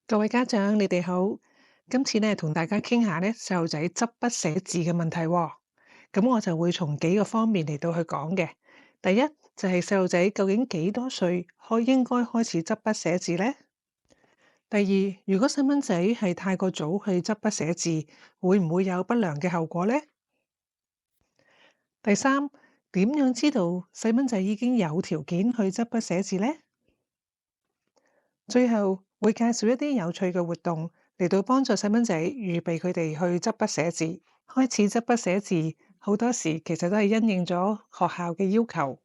各位家長，你哋好。今次咧同大家傾下咧細路仔執筆寫字嘅問題喎。咁我就會從幾個方面嚟到去講嘅。第一就係細路仔究竟幾多歲應該開始執筆寫字呢？第二，如果細蚊仔係太過早去執筆寫字，會唔會有不良嘅後果呢？第三，點樣知道細蚊仔已經有條件去執筆寫字呢？最後會介紹一啲有趣嘅活動嚟到幫助細蚊仔預備佢哋去執筆寫字。開始執筆寫字，好多時其實都係因應咗學校嘅要求。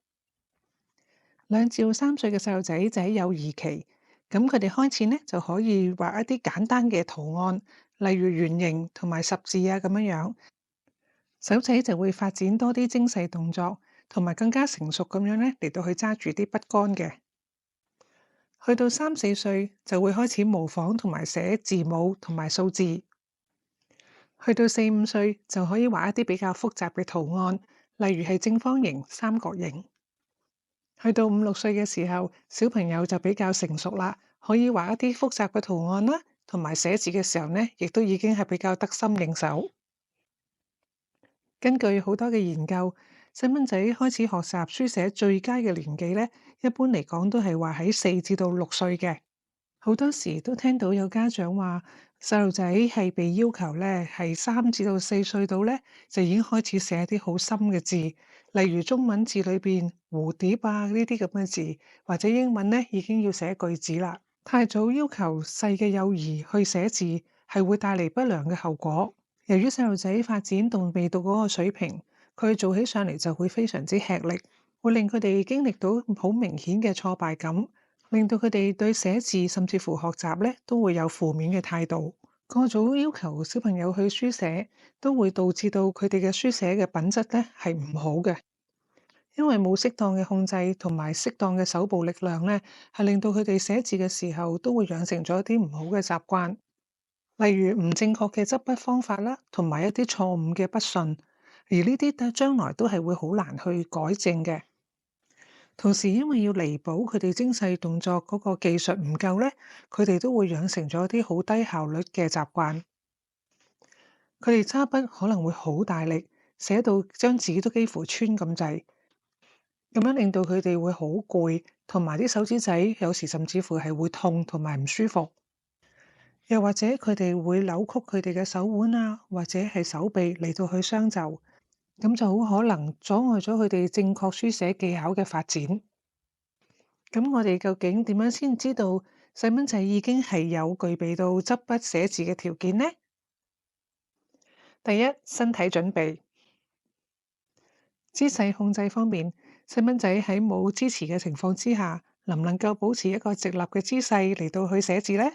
2至3歲嘅細路仔就喺幼兒期，咁佢哋開始呢就可以畫一啲簡單嘅圖案，例如圓形同埋十字啊咁樣樣。手仔就會發展多啲精細動作，同埋更加成熟咁樣呢嚟到去揸住啲筆桿嘅。去到3、4歲就會開始模仿同埋寫字母同埋數字，去到4、5歲就可以畫一啲比較複雜嘅圖案，例如係正方形、三角形。去到5、6歲嘅時候，小朋友就比較成熟啦，可以畫一啲複雜嘅圖案啦，同埋寫字嘅時候呢，亦都已經係比較得心應手。根據好多嘅研究，細蚊仔開始學習書寫最佳嘅年紀呢，一般嚟講都係話喺4至6歲嘅。好多時都聽到有家長話，細路仔係被要求咧，係3至4歲度咧就已經開始寫啲好深嘅字，例如中文字裏邊蝴蝶啊呢啲咁嘅字，或者英文咧已經要寫句子啦。太早要求細嘅幼兒去寫字，係會帶嚟不良嘅後果。由於細路仔發展仲未到嗰個水平，佢做起上嚟就會非常之吃力，會令佢哋經歷到好明顯嘅挫敗感。令到佢哋對寫字甚至乎學習咧都會有負面嘅態度。過早要求小朋友去書寫，都會導致到佢哋嘅書寫嘅品質咧係唔好嘅，因為冇適當嘅控制同埋適當嘅手部力量咧，係令到佢哋寫字嘅時候都會養成咗一啲唔好嘅習慣，例如唔正確嘅執筆方法啦，同埋一啲錯誤嘅筆順，而呢啲將來都係會好難去改正嘅。同時，因為要彌補佢哋精細動作嗰個技術唔夠咧，佢哋都會養成咗一啲好低效率嘅習慣。佢哋揸筆可能會好大力，寫到張紙都幾乎穿咁滯，咁樣令到佢哋會好攰，同埋啲手指仔有時甚至乎係會痛同埋唔舒服。又或者佢哋會扭曲佢哋嘅手腕啊，或者係手臂嚟到去相就，咁就好可能阻礙咗佢哋正確書寫技巧嘅發展。咁我哋究竟點樣先知道細蚊仔已經係有具備到執筆寫字嘅條件呢？第一，身體準備。姿勢控制方面，細蚊仔喺冇支持嘅情況之下，能唔能夠保持一個直立嘅姿勢嚟到去寫字呢？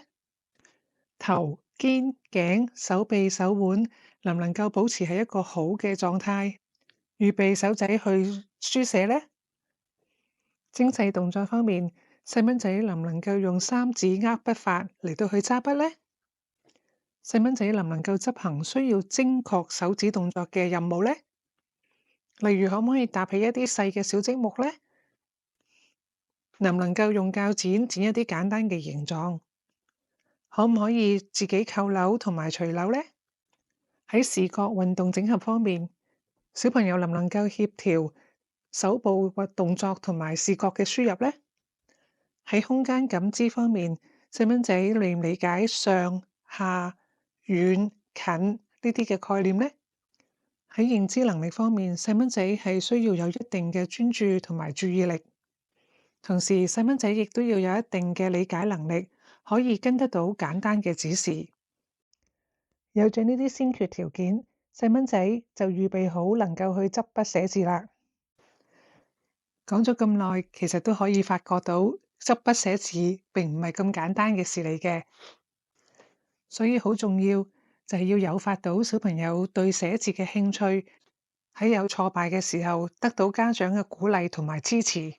頭、肩、頸、手臂、手腕能唔能夠保持喺一個好嘅狀態，預備手仔去書寫呢？精細動作方面，細蚊仔能唔能夠用3指握筆法嚟到去揸筆呢？細蚊仔能唔能夠執行需要精確手指動作嘅任務呢？例如可唔可以搭起一啲細嘅小積木呢？能唔能夠用鉸剪剪一啲簡單嘅形狀？可唔可以自己扣鈕同埋除鈕呢？喺視覺運動整合方面，小朋友能唔能夠協調手部或動作同埋視覺嘅輸入呢？喺空間感知方面，細蚊仔理唔理解上下遠近呢啲嘅概念呢？喺認知能力方面，細蚊仔係需要有一定嘅專注同埋注意力，同時細蚊仔亦都要有一定嘅理解能力，可以跟得到簡單嘅指示。有咗呢啲先決條件，細蚊仔就預備好能夠去執筆寫字啦。講咗咁耐，其實都可以發覺到執筆寫字並唔係咁簡單嘅事嚟嘅，所以好重要就係要誘發到小朋友對寫字嘅興趣，喺有挫敗嘅時候得到家長嘅鼓勵同埋支持。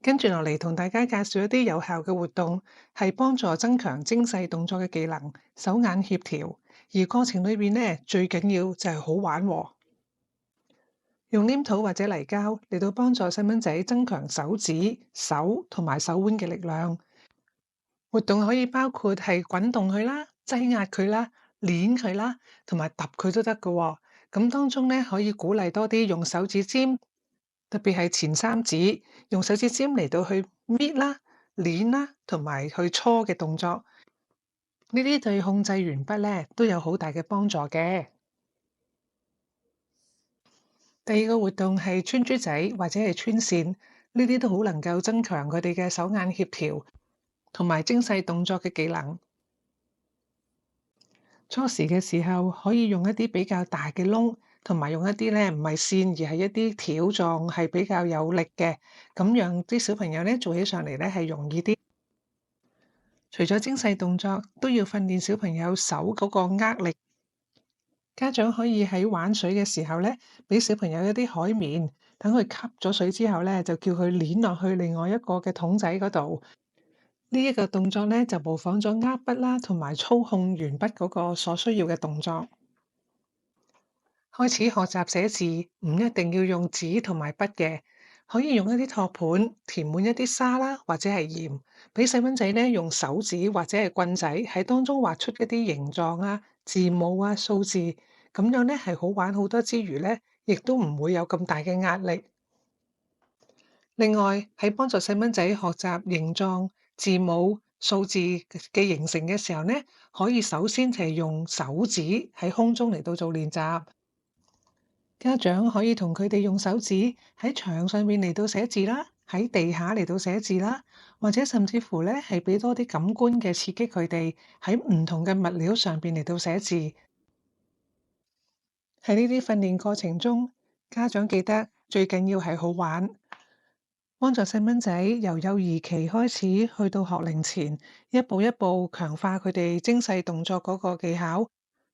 跟住落嚟同大家介紹一啲有效嘅活動，係幫助增強精細動作嘅技能、手眼協調，而過程裏邊呢，最緊要就係好玩喎。用黏土或者泥膠嚟到幫助細蚊仔增強手指、手同埋手腕嘅力量，活動可以包括係滾動佢啦、擠壓佢啦、捏佢啦，同埋揼佢都得㗎喎。咁當中咧可以鼓勵多啲用手指尖，特別係前三指，用手指尖嚟到去搣啦、捏啦，同埋去搓嘅動作。呢啲對控制鉛筆咧都有好大嘅幫助嘅。第二個活動係穿珠仔或者係穿線，呢啲都好能夠增強佢哋嘅手眼協調同埋精細動作嘅技能。初時嘅時候可以用一啲比較大嘅窿，同埋用一啲咧唔係線而係一啲條狀係比較有力嘅，咁讓啲小朋友咧做起上嚟咧係容易啲。除咗精細動作，都要訓練小朋友手嗰個握力。家長可以喺玩水嘅時候咧，俾小朋友一啲海綿，等佢吸咗水之後咧，就叫佢捏落去另外一個嘅桶仔嗰度。呢一個動作咧就模仿咗握筆啦，同埋操控鉛筆嗰個所需要嘅動作。開始學習寫字，唔一定要用紙同埋筆嘅，可以用一啲托盤填滿一啲沙啦，或者係鹽，俾細蚊仔咧用手指或者係棍仔喺當中畫出一啲形狀啊、字母啊、數字，咁樣咧係好玩好多之餘咧，亦都唔會有咁大嘅壓力。另外喺幫助細蚊仔學習形狀、字母、數字嘅形成嘅時候咧，可以首先係用手指喺空中嚟到做練習。家長可以同佢哋用手指喺牆上面嚟到寫字啦，喺地下嚟到寫字啦，或者甚至乎咧係俾多啲感官嘅刺激佢哋喺唔同嘅物料上邊嚟到寫字。喺呢啲訓練過程中，家長記得最緊要係好玩，幫助細蚊仔由幼兒期開始去到學齡前，一步一步強化佢哋精細動作嗰個技巧，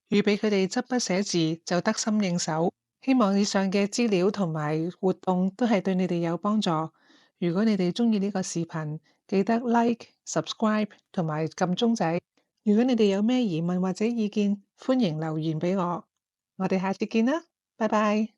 預備佢哋執筆寫字就得心應手。希望以上嘅資料同埋活動都係對你哋有幫助。如果你哋鍾意呢個視頻，記得 Like、Subscribe 同埋撳鐘仔。如果你哋有咩疑問或者意見，歡迎留言俾我。我哋下次見啦，拜拜。